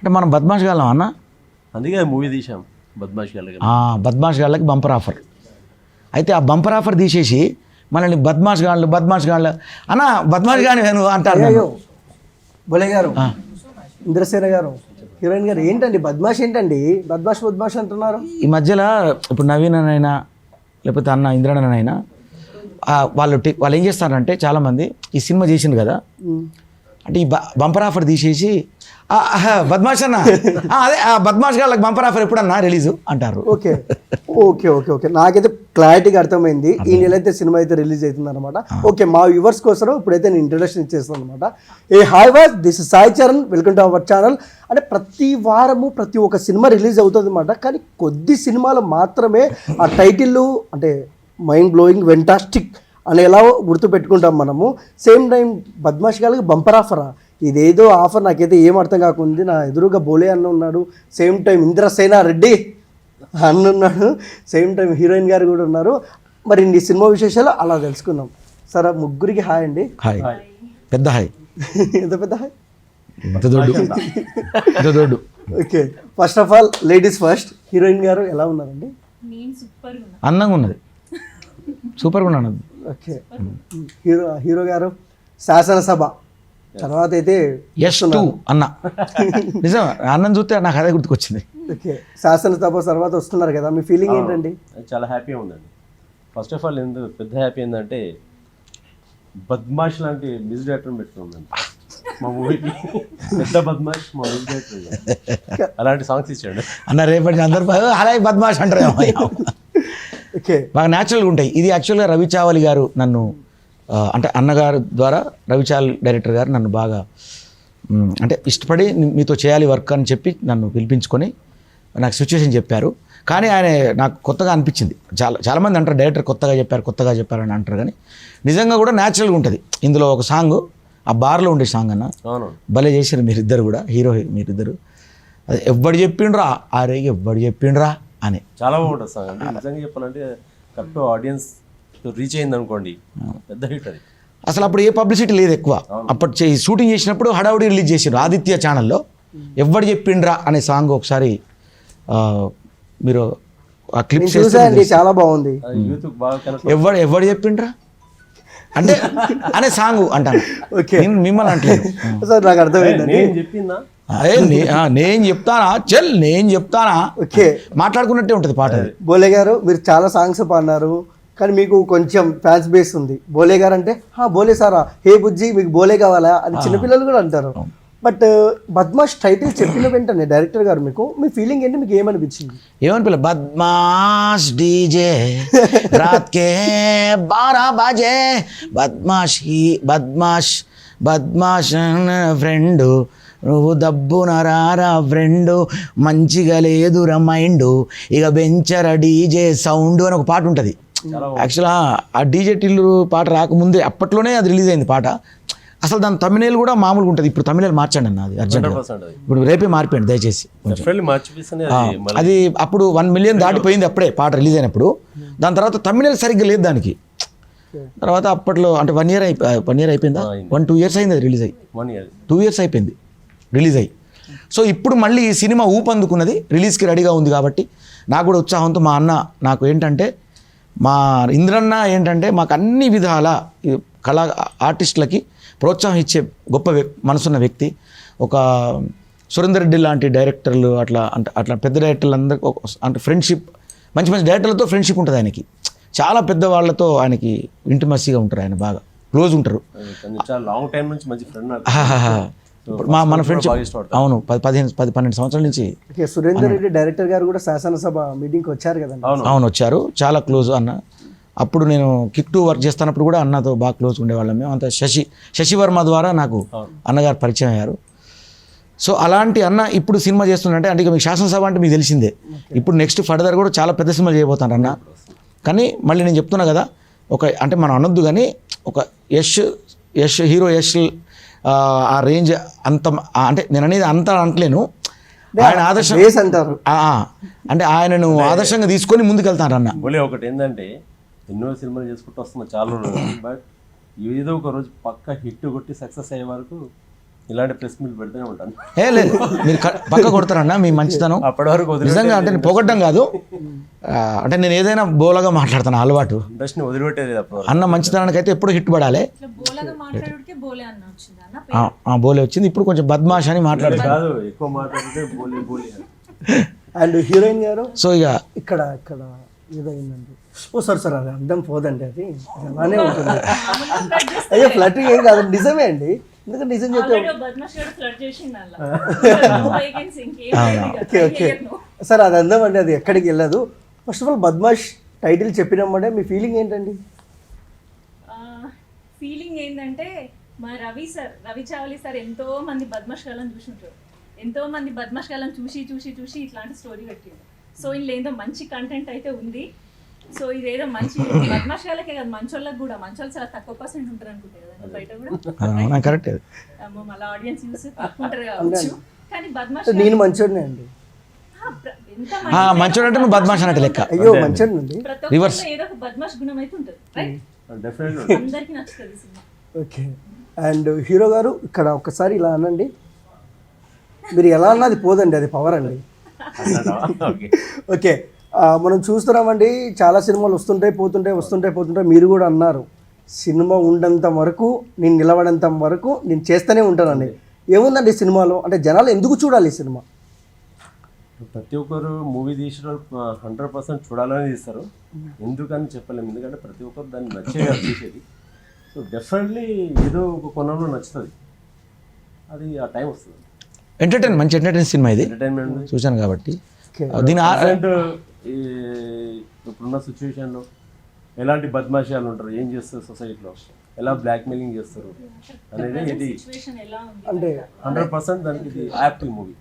అంటే మనం బద్మాష్ గాళ్ళం అన్న, అందుకే మూవీ తీసాం బద్మాష్ గాళ్ళకి. బద్మాష్ గాళ్ళకి బంపర్ ఆఫర్. అయితే ఆ బంపర్ ఆఫర్ తీసేసి మనల్ని బద్మాష్ గాళ్ళు అన్న బద్మాష్ గాని నేను అంటారు. బోలే గారు, ఇంద్రసేన గారు, హీరోయిన్ గారు, ఏంటండి బద్మాష్ ఏంటండి? బద్మాష్ అంటున్నారు. ఈ మధ్యలో ఇప్పుడు నవీన్ అయినా లేకపోతే అన్న ఇంద్రనైనా వాళ్ళు ఏం చేస్తారంటే చాలామంది ఈ సినిమా చేసిండు కదా, అంటే ఈ బంపర్ ఆఫర్ తీసేసి బద్మాష్ అన్న అదే బద్మాష్ గాళ్ళకి బంపర్ ఆఫర్ ఎప్పుడన్నా రిలీజ్ అంటారు. ఓకే ఓకే ఓకే ఓకే నాకైతే క్లారిటీగా అర్థమైంది. ఈ నెల అయితే సినిమా అయితే రిలీజ్ అవుతుంది అనమాట. ఓకే, మా వ్యూవర్స్ కోసం ఇప్పుడైతే నేను ఇంట్రడక్షన్ ఇచ్చేస్తాను అనమాట. Hi was, this is Sai Charan, welcome to our channel. అంటే ప్రతి వారము ప్రతి ఒక్క సినిమా రిలీజ్ అవుతుంది అనమాట. కానీ కొద్ది సినిమాలు మాత్రమే ఆ టైటిల్ అంటే మైండ్ బ్లోయింగ్, వెంటాస్టిక్ అనేలా గుర్తుపెట్టుకుంటాం మనము. సేమ్ టైం బద్మాష్ గారికి బంపర్ ఆఫరా? ఇదేదో ఆఫర్ నాకైతే ఏం అర్థం కాకుంది. నా ఎదురుగా బోలే అన్న ఉన్నాడు, సేమ్ టైం ఇంద్రసేన రెడ్డి అన్న ఉన్నాడు, సేమ్ టైం హీరోయిన్ గారు కూడా ఉన్నారు. మరి ఈ సినిమా విశేషాలు అలా తెలుసుకుందాం. సరే, ముగ్గురికి హాయ్ అండి. హాయ్, పెద్ద హాయ్. ఎంత పెద్ద హాయ్? దొడ్డు. Okay, first of all ladies first. Heroine గారు ఎలా ఉన్నారండి? అందంగా ఉన్నది, సూపర్గా ఉన్నాను. ఓకే, హీరో గారు శాసనసభ తర్వాత అయితే అన్న నిజం, అన్నం చూస్తే నాకు అదే గుర్తుకొచ్చింది. ఓకే, శాసనసభ తర్వాత వస్తున్నారు కదా, మీ ఫీలింగ్ ఏంటండి? చాలా హ్యాపీగా ఉందండి. ఫస్ట్ ఆఫ్ ఆల్ ఎందుకు పెద్ద హ్యాపీ ఏంటంటే బద్మాష్ లాంటి మ్యూజిక్ డైరెక్టర్ పెట్టుకుందండి మా మూవీకి. పెద్ద బద్మాష్ మా మ్యూజిక్ డైరెక్టర్, అలాంటి సాంగ్స్ ఇచ్చాడు అన్న. రేపటి అందరు అలా బద్మాష్ అంటారు. ఓకే, బాగా న్యాచురల్గా ఉంటాయి. ఇది యాక్చువల్గా రవి చావలి గారు నన్ను అంటే అన్నగారు ద్వారా రవి చావలి డైరెక్టర్ గారు నన్ను బాగా అంటే ఇష్టపడి మీతో చేయాలి వర్క్ అని చెప్పి నన్ను పిలిపించుకొని నాకు సిచ్యువేషన్ చెప్పారు. కానీ ఆయన నాకు కొత్తగా అనిపించింది. చాలామంది అంటారు డైరెక్టర్ కొత్తగా చెప్పారు అని అంటారు, కానీ నిజంగా కూడా న్యాచురల్గా ఉంటుంది. ఇందులో ఒక సాంగ్ ఆ బార్లో ఉండే సాంగ్ అన్న, భలే చేశారు మీరిద్దరు కూడా, హీరో మీరిద్దరు. అది ఎవ్వడు చెప్పిండ్రా అరే ఎవ్వడు చెప్పిండ్రా అని చాలా బాగుంటుంది సాంగ్. అంటే నిజంగా చెప్పాలంటే కరెక్ట్ ఆడియన్స్ రీచ్ అయింది అనుకోండి, పెద్ద హిట్ అది. అసలు అప్పుడు ఏ పబ్లిసిటీ లేదు ఎక్కువ. అప్పటి షూటింగ్ చేసినప్పుడు హడావుడి రిలీజ్ చేసారు ఆదిత్య ఛానల్లో. ఎవ్వడు చెప్పిండ్రా అనే సాంగ్ ఒకసారి మీరు ఆ క్లిప్స్ చాలా బాగుంది. ఎవ్వడు చెప్పిండ్రా అంటే అనే సాంగ్ అంటాను. మిమ్మల్ని అంటలేదు సార్, నాకు అర్థమైంది. చెప్పిందా నేను చెప్తానా చెల్, నేను చెప్తానా. ఓకే, మాట్లాడుకున్నట్టే ఉంటుంది పాట. బోలే గారు, మీరు చాలా సాంగ్స్ పాడినారు, కానీ మీకు కొంచెం ఫ్యాన్స్ బేస్ ఉంది. బోలే గారు అంటే బోలే సారా, హే బుజ్జి మీకు బోలే కావాలా అని చిన్నపిల్లలు కూడా అంటారు. బట్ బద్మాష్ టైటిల్ చెప్పిన వెంటనే డైరెక్టర్ గారు మీ ఫీలింగ్ ఏంటి? మీకు ఏమనిపించింది? ఏమనిపిల్ల? బద్మాష్ డీజే రాత్ కే 12 బజే బద్మాష్ ఫ్రెండు నువ్వు దబ్బున రారా ఫ్రెండు, మంచిగా లేదురా మైండు, ఇక బెంచర డీజే సౌండ్ అని ఒక పాట ఉంటుంది. యాక్చువల్గా ఆ డీజే టిల్లు పాట రాకముందే అప్పట్లోనే అది రిలీజ్ అయింది పాట. అసలు దాని తమిళ కూడా మామూలుగా ఉంటుంది. ఇప్పుడు తమిళ మార్చండి అన్న, అది అర్జెంట్గా. ఇప్పుడు రేపే మార్పండి దయచేసి. అది అప్పుడు 1 మిలియన్ దాటిపోయింది అప్పుడే పాట రిలీజ్ అయినప్పుడు. దాని తర్వాత తమిళ సరిగ్గా లేదు దానికి. తర్వాత అప్పట్లో అంటే 1 ఇయర్ అయిపోయిందా, 1-2 ఇయర్స్ అయింది అది రిలీజ్ అయ్యి. 2 ఇయర్స్ అయిపోయింది రిలీజ్ అయ్యి. సో ఇప్పుడు మళ్ళీ ఈ సినిమా ఊపందుకున్నది, రిలీజ్కి రెడీగా ఉంది. కాబట్టి నాకు కూడా ఉత్సాహంతో మా అన్న నాకు ఏంటంటే మా ఇంద్రన్న ఏంటంటే మాకు అన్ని విధాల కళా ఆర్టిస్టులకి ప్రోత్సాహం ఇచ్చే గొప్ప మనసున్న వ్యక్తి. ఒక సురేందర్ రెడ్డి లాంటి డైరెక్టర్లు అట్లా పెద్ద డైరెక్టర్లు అందరికీ అంటే ఫ్రెండ్షిప్, మంచి డైరెక్టర్లతో ఫ్రెండ్షిప్ ఉంటుంది ఆయనకి. చాలా పెద్ద వాళ్ళతో ఆయనకి ఇంటిమసీగా ఉంటారు, ఆయన బాగా క్లోజ్ ఉంటారు. మన ఫ్రెండ్షిప్ అవును 10-12 సంవత్సరాల నుంచి. సురేందర్ రెడ్డి డైరెక్టర్ గారు కూడా శాసనసభ మీటింగ్కి వచ్చారు కదా? అవును వచ్చారు, చాలా క్లోజ్ అన్న. అప్పుడు నేను కిక్ 2 వర్క్ చేస్తున్నప్పుడు కూడా అన్నతో బాగా క్లోజ్ ఉండేవాళ్ళం మేము అంతా. శశివర్మ ద్వారా నాకు అన్నగారు పరిచయం అయ్యారు. సో అలాంటి అన్న ఇప్పుడు సినిమా చేస్తుందంటే అంటే మీకు శాసనసభ అంటే మీకు తెలిసిందే. ఇప్పుడు నెక్స్ట్ ఫర్దర్ కూడా చాలా పెద్ద సినిమాలు చేయబోతాను అన్న. కానీ మళ్ళీ నేను చెప్తున్నా కదా, ఒక అంటే మనం అనొద్దు కానీ ఒక హీరో యష్ ఆ రేంజ్ అంత అంటే నేను అనేది అంత అంటలేను. ఆయన ఆదర్శం అంటారు అంటే ఆయనను ఆదర్శంగా తీసుకొని ముందుకెళ్తాను అన్న. ఒకటి ఏంటంటే ఎన్నో సినిమాలు చేసుకుంటూ వస్తున్నా చాలా రోజులు, బట్ ఏదో ఒక రోజు పక్క హిట్ కొట్టి సక్సెస్ అయ్యే వరకు ఇలాంటి ప్రెస్ మీట్ పెడుతూనే ఉంటాను. ఏ లేదు, మీరు పక్క కొడతారన్న మీ మంచితనం. అప్పటి వరకు నిజంగా అంటే నేను పొగడ్డం కాదు, అంటే నేను ఏదైనా బోలగా మాట్లాడతాను అలవాటు. ఇండస్ట్రీని వదిలిపెట్టేది అప్పుడు. అన్న మంచితనానికి అయితే ఎప్పుడు హిట్ పడాలి. బోలే వచ్చింది, ఇప్పుడు కొంచెం బద్మాష్ అని మాట్లాడతాను. కాదు, ఎక్కువ మాట్లాడితే బోలే బోలే. అండ్ హీరోయిన్ గారు సో ఇక ఇక్కడ ఏదైందండి? ఓ సార్ అది అందం పోదండి, అది అలానే ఉంటుంది. అయ్యో ఫ్లటింగ్ ఏం కాదు, నిజమే అండి. ఎందుకంటే నిజం చెప్తే ఓకే ఓకే సార్, అది అందం అండి, అది ఎక్కడికి వెళ్ళదు. First of all Badmash title చెప్పినామంటే మీ ఫీలింగ్ ఏంటండి? ఫీలింగ్ ఏంటంటే మా రవి చావలి సార్ ఎంతో మంది బద్మాష్ గాలను చూసుంటారు. ఎంతో మంది బద్మాష్ గాలను చూసి ఇట్లాంటి స్టోరీ పెట్టిండు. సో ఇందులో ఏదో మంచి కంటెంట్ అయితే ఉంది. సో ఇదేదో మంచి బద్మాష్ గాలకే కాదు, మంచోళ్ళకి కూడా. మంచోళ్ళు చాలా తక్కువ పర్సెంట్ ఉంటారు అనుకుంటే కదా బయట కూడా. కరెక్ట్. మళ్ళీ ఆడియన్స్ చూసి తక్కువ ఉంటారు కావచ్చు, కానీ బద్మాష్ నేను మంచోడినే అండి. మంచోడు అంటే నువ్వు బద్మాష్ అన్నట్టు లెక్క. అయ్యో మంచోడి నుండి ప్రతి ఒక్కరిలో ఏదో ఒక బద్మాష్ గుణం అయితే ఉంటుంది, రైట్? డెఫినెట్లీ అందరికీ నచ్చుతుంది సినిమా. ఓకే. అండ్ హీరో గారు ఇక్కడ ఒక్కసారి ఇలా అనండి, మీరు ఎలా అన్నది పోదండి, అది పవర్ అండి. ఓకే, మనం చూస్తున్నామండి చాలా సినిమాలు వస్తుంటాయి పోతుంటాయి. మీరు కూడా అన్నారు సినిమా ఉండంత వరకు నేను నిలబడంత వరకు నేను చేస్తూనే ఉంటానండి. ఏముందండి సినిమాలో అంటే జనాలు ఎందుకు చూడాలి ఈ సినిమా? ప్రతి ఒక్కరు మూవీ తీసిన 100% చూడాలని తీస్తారు. ఎందుకని చెప్పలేము, ఎందుకంటే ప్రతి ఒక్కరు దాన్ని నచ్చేది తీసేది. సో డెఫినెట్లీ ఏదో ఒక కొనంలో నచ్చుతుంది, అది ఆ టైం వస్తుంది. మంచి ఎంటర్టైన్ సినిమా ఇది, ఎంటర్టైన్మెంట్ చూశాను కాబట్టి. ఇప్పుడున్న సిచ్యువేషన్లో ఎలాంటి బద్మాషాలు ఉంటారు, ఏం చేస్తారు సొసైటీలో, ఎలా బ్లాక్ మెయిలింగ్ చేస్తారు అనేది ఇది సిచ్యువేషన్ ఎలా ఉంది అంటే 100% దానికి ఇది యాప్టివ్ మూవీ.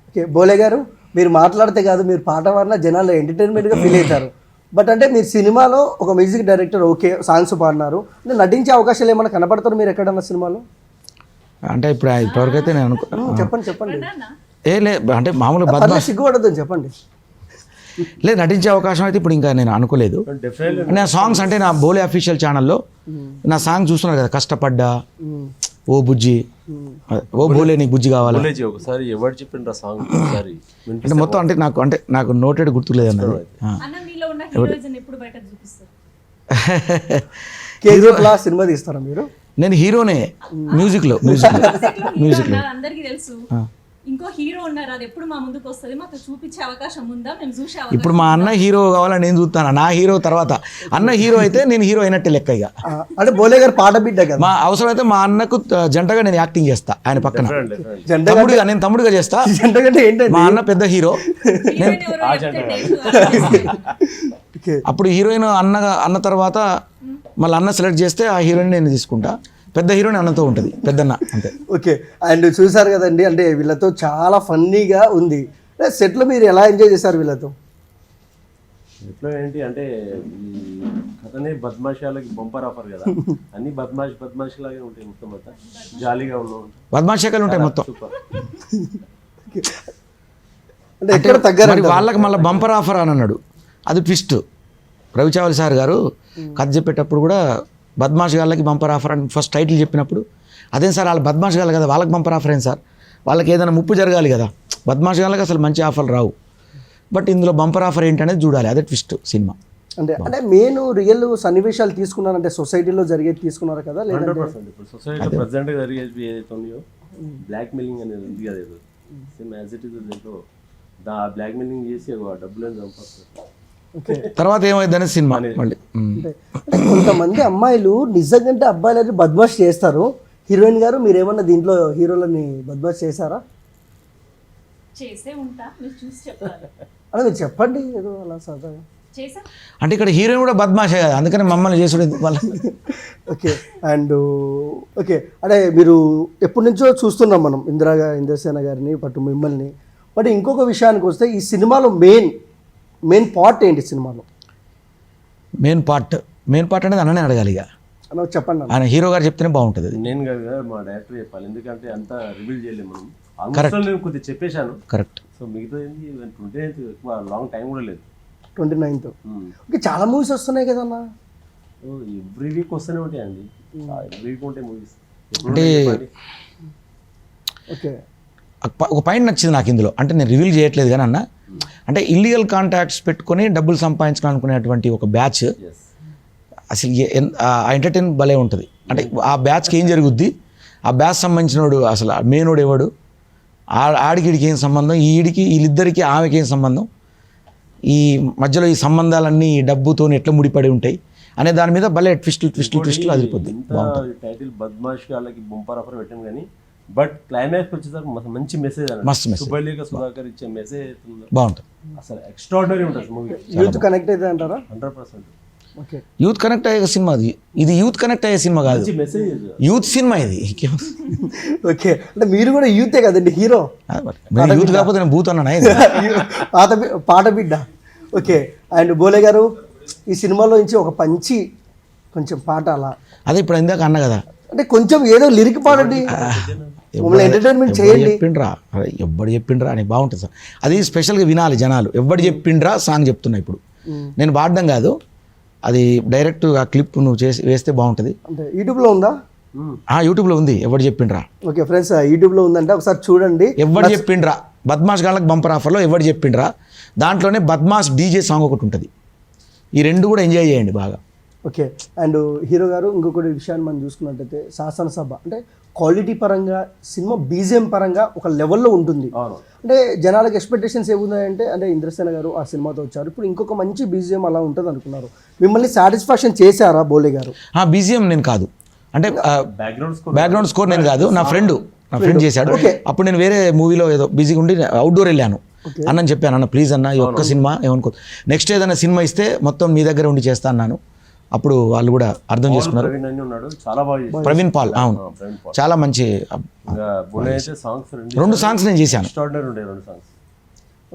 ఓకే, బోలే గారు మీరు మాట్లాడితే కాదు, మీరు పాట పాడినా జనాలు ఎంటర్టైన్మెంట్గా ఫీల్ అవుతారు. బట్ అంటే మీరు సినిమాలో ఒక మ్యూజిక్ డైరెక్టర్, ఓకే సాంగ్స్ పాడినారు, అంటే నటించే అవకాశాలు ఏమైనా కనపడతారు మీరు ఎక్కడన్నా సినిమాలో? అంటే ఇప్పటివరకు అయితే నేను చెప్పండి. అంటే మామూలు బద్మాష్ సిగ్గుపడద్దు చెప్పండి. లేదు, నటించే అవకాశం అయితే ఇప్పుడు ఇంకా నేను అనుకోలేదు. నా సాంగ్స్ అంటే నా బోలే అఫీషియల్ ఛానల్లో నా సాంగ్ చూస్తున్నారు కదా, కష్టపడ్డా, ఓ బుజ్జి, ఓ బోలే నీకు బుజ్జి కావాలి. ఒకసారి ఎవరు చెప్పిండ్రు సాంగ్ అంటే మొత్తం అంటే నాకు నోటెడ్ గుర్తులేదు అన్నది. అన్న మీలో ఉన్న హీరోయిజం ఎప్పుడు బయట చూపిస్తారు? కేజీఎఫ్ లా సినిమా తీస్తారా మీరు? నేను హీరోనే మ్యూజిక్లో అందరికీ తెలుసు. ఇంకో హీరో ఉన్నారు, అది ఎప్పుడు మా ముందుకు వస్తుంది, మాకు చూపించే అవకాశం ఉందా? మేము చూసే ఇప్పుడు మా అన్న హీరో కావాలని నేను చూస్తాను, నా హీరో తర్వాత అన్న హీరో అయితే నేను హీరో అయినట్టే లెక్క. ఇక అంటే బోలే గారు పాట బిడ్డ కదా, మా అవసరం అయితే మా అన్నకు జంటగా నేను యాక్టింగ్ చేస్తా, ఆయన పక్కన నేను తమ్ముడుగా చేస్తా. జంటగా ఏంటంటే మా అన్న పెద్ద హీరో, అప్పుడు హీరోయిన్ అన్న తర్వాత మళ్ళీ అన్న సెలెక్ట్ చేస్తే ఆ హీరోయిన్ నేను తీసుకుంటా. పెద్ద హీరోయిన్ అన్నతో ఉంటుంది, పెద్దన్న అంతే. ఓకే, అండ్ చూసారు కదండి, అంటే వీళ్ళతో చాలా ఫన్నీగా ఉంది. సెట్లో మీరు ఎలా ఎంజాయ్ చేశారు వీళ్ళతో? సెట్లో ఏంటి అంటే ఈ కథనే బద్మాషాలకి బంపర్ ఆఫర్ కదా, అన్ని బద్మాష్ లాగే ఉంటాయి, మొత్తం అంతా జాలీగా బద్మాషాలు ఉంటాయి మొత్తం. అంటే ఎక్కడ తగ్గారు వాళ్ళకి మళ్ళీ బంపర్ ఆఫర్ అని అన్నాడు, అది ట్విస్ట్. రవిచావలి సార్ గారు కథ చెప్పేటప్పుడు కూడా బద్మాష్ గాళ్ళకి బంపర్ ఆఫర్ అని ఫస్ట్ టైటిల్ చెప్పినప్పుడు, అదేం సార్ వాళ్ళు బద్మాష్ గాళ్ళు కదా, వాళ్ళకి బంపర్ ఆఫర్ ఏం సార్, వాళ్ళకి ఏదైనా ముప్పు జరగాలి కదా, బద్మాష్ గాళ్ళకి అసలు మంచి ఆఫర్లు రావు. బట్ ఇందులో బంపర్ ఆఫర్ ఏంటనేది చూడాలి, అదే ట్విస్ట్ సినిమా. అంటే మెయిన్ రియల్ సన్నివేశాలు తీసుకున్నారంటే సొసైటీలో జరిగేది తీసుకున్నారు కదా? 100% ఇప్పుడు సొసైటీలో ప్రజెంట్గా జరిగేది ఏదైతే ఉన్నాయో బ్లాక్ మెయిలింగ్ అనేది ఉంది కదా, ఏదో సేమ్ యాజ్ ఇట్ ఈస్ దీంట్లో బ్లాక్ మెయిలింగ్ చేసి డబ్బులను చంపేస్తారు. తర్వాత ఏమైందనే సినిమా మళ్ళీ. కొంతమంది అమ్మాయిలు నిజంగా అబ్బాయిలని బద్మాష్ చేస్తారు. హీరోయిన్ గారు మీరేమన్నా దీంట్లో హీరోలని బద్మాష్ చేశారా? చేసే ఉంటా, మీరు చూసి చెప్పాలి. అలా మీరు చెప్పండి ఏదో అలా సరదాగా. అంటే ఇక్కడ హీరోయిన్ కూడా బద్మాషే కదా, అందుకని మమ్మల్ని చేసుడు వాళ్ళ. ఓకే, అండ్ ఓకే, అంటే మీరు ఎప్పటి నుంచో చూస్తున్నాం మనం ఇంద్రసేన గారిని పట్టు మిమ్మల్ని. బట్ ఇంకొక విషయానికి వస్తే ఈ సినిమాలో మెయిన్ పార్ట్ ఏంటి సినిమాలో? మెయిన్ పార్ట్ అనేది అన్ననే అడగాలి ఇక, చెప్పండి. ఆయన హీరో గారు చెప్తేనే బాగుంటుంది. నేను కదా మా డైరెక్టర్ చెప్పాలి, ఎందుకంటే అంతా రివీల్ చేయలేము మనం. ఆల్మోస్ట్ నేను కొద్దిగా చెప్పేశాను. కరెక్ట్. సో మిగతా 29th ఎక్కువ లాంగ్ టైం కూడా లేదు. 29th. ఓకే, చాలా మూవీస్ వస్తున్నాయి కదన్నా? ఎవ్రీ వీక్ వస్తూనే ఉంటాయండి, ఎవ్రీ వీక్ ఉంటాయి మూవీస్. అంటే ఓకే ఒక పాయింట్ నచ్చింది నాకు ఇందులో, అంటే నేను రివీల్ చేయట్లేదు కానీ అన్న, అంటే ఇల్లీగల్ కాంటాక్ట్స్ పెట్టుకొని డబ్బులు సంపాదించాలనుకునేటువంటి ఒక బ్యాచ్ ఎస్ అసలు ఆ ఎంటర్టైన్ భలే ఉంటుంది. అంటే ఆ బ్యాచ్కి ఏం జరుగుద్ది, ఆ బ్యాచ్ సంబంధించినోడు అసలు మెయినోడు ఎవడు, ఆడికిడికి ఏం సంబంధం, వీళ్ళిద్దరికి ఆమెకి ఏం సంబంధం, ఈ మధ్యలో ఈ సంబంధాలన్నీ ఈ డబ్బుతో ఎట్లా ముడిపడి ఉంటాయి అనే దాని మీద భలే ట్విస్టులు అదిరిపోద్ది. టైటిల్ బద్మాష్ వాళ్ళకి బొంపర్ ఆఫర్ పెట్టాం కానీ బట్ క్లైమాక్స్ వచ్చేసరికి మంచి మెసేజ్ మస్తు message. సుబ్బలేఖ సుధాకర్ ఇచ్చే మెసేజ్ బాగుంటుంది. అసలు ఎక్స్ట్రాడినరీ ఉంటుంది మూవీ. యూత్ కనెక్ట్ అయితే అంటారా? 100% ఓకే యూత్ కనెక్ట్ అయ్యే సినిమా అది, ఇది యూత్ కనెక్ట్ అయ్యే సినిమా కాదు, మంచి మెసేజ్. యూత్ సినిమా ఇది. ఓకే అంటే మీరు కూడా యూతే కదండి హీరో. యూత్ కాకపోతే నేను బూత్ అన్నా పాట బిడ్డ. ఓకే అండ్ బోలే గారు ఈ సినిమాలో నుంచి ఒక పంచి కొంచెం పాట అలా, అదే ఇప్పుడు ఇందాక అన్న కదా, అంటే కొంచెం ఏదో లిరిక్ పాడండి, మమ్మల్ని ఎంటర్టైన్మెంట్ చేయండి. ఎవ్వడు చెప్పిండ్రా అని బాగుంటుంది సార్, అది స్పెషల్గా వినాలి జనాలు. ఎవ్వడు చెప్పిండ్రా సాంగ్ చెప్తున్నా ఇప్పుడు, నేను పాడడం కాదు, అది డైరెక్ట్ ఆ క్లిప్ నువ్వు చేసి వేస్తే బాగుంటుంది. అంటే యూట్యూబ్లో ఉందా? యూట్యూబ్లో ఉంది, ఎవడు చెప్పిండ్రా. ఓకే ఫ్రెండ్స్ యూట్యూబ్లో ఉందంటే ఒకసారి చూడండి. ఎవడు చెప్పిండ్రా బద్మాష్ గాళ్ళకి బంపర్ ఆఫర్లో ఎవడు చెప్పిండ్రా, దాంట్లోనే బద్మాష్ డీజే సాంగ్ ఒకటి ఉంటుంది. ఈ రెండు కూడా ఎంజాయ్ చేయండి బాగా. ఓకే అండ్ హీరో గారు ఇంకొకటి విషయాన్ని మనం చూసుకున్నట్టయితే శాసనసభ అంటే క్వాలిటీ పరంగా సినిమా బీజిఎం పరంగా ఒక లెవెల్లో ఉంటుంది. అంటే జనాలకు ఎక్స్పెక్టేషన్స్ ఏమున్నాయంటే, అంటే ఇంద్రసేన గారు ఆ సినిమాతో వచ్చారు, ఇప్పుడు ఇంకొక మంచి బీజిఎం అలా ఉంటుంది అనుకున్నారు. మిమ్మల్ని సాటిస్ఫాక్షన్ చేశారా బోలే గారు? బీజిఎం నేను కాదు, అంటే బ్యాక్గ్రౌండ్ స్కోర్ నేను కాదు, నా ఫ్రెండ్ చేశాడు. అప్పుడు నేను వేరే మూవీలో ఏదో బిజీగా ఉండి అవుట్డోర్ వెళ్ళాను. అన్నని చెప్పాను, అన్న ప్లీజ్ అన్న ఈ ఒక్క సినిమా ఏమనుకో, నెక్స్ట్ ఏదైనా సినిమా ఇస్తే మొత్తం మీ దగ్గర ఉండి చేస్తా అన్నాను. అప్పుడు వాళ్ళు కూడా అర్థం చేసుకున్నారు. ప్రవీణ్ పాల్, అవును, చాలా మంచి 2 సాంగ్స్ నేను చేశాను.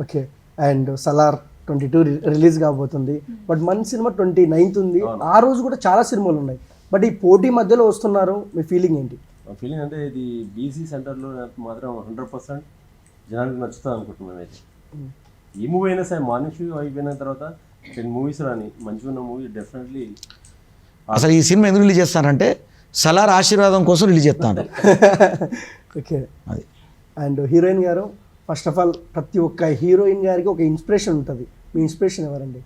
ఓకే అండ్ సలార్ 22 రిలీజ్ కాబోతుంది, బట్ మన సినిమా 29th ఉంది. ఆ రోజు కూడా చాలా సినిమాలు ఉన్నాయి, బట్ ఈ పోటీ మధ్యలో వస్తున్నారు, మీ ఫీలింగ్ ఏంటి? ఫీలింగ్ అంటే ఇది బీసీ సెంటర్లో మాత్రం 100% జనానికి నచ్చుతుంది అనుకుంటున్నాను. అయితే ఈ మూవీ అయినా సరే మార్నింగ్ షో అయిపోయిన తర్వాత 10 మూవీస్ రాని మంచిగా ఉన్న మూవీ డెఫినెట్లీ. అసలు ఈ సినిమా ఎందుకు రిలీజ్ చేస్తానంటే సలార్ ఆశీర్వాదం కోసం రిలీజ్ చేస్తాను. ఓకే అది. అండ్ హీరోయిన్ గారు, ఫస్ట్ ఆఫ్ ఆల్ ప్రతి ఒక్క హీరోయిన్ గారికి ఒక ఇన్స్పిరేషన్ ఉంటుంది. మీ ఇన్స్పిరేషన్ ఎవరండి?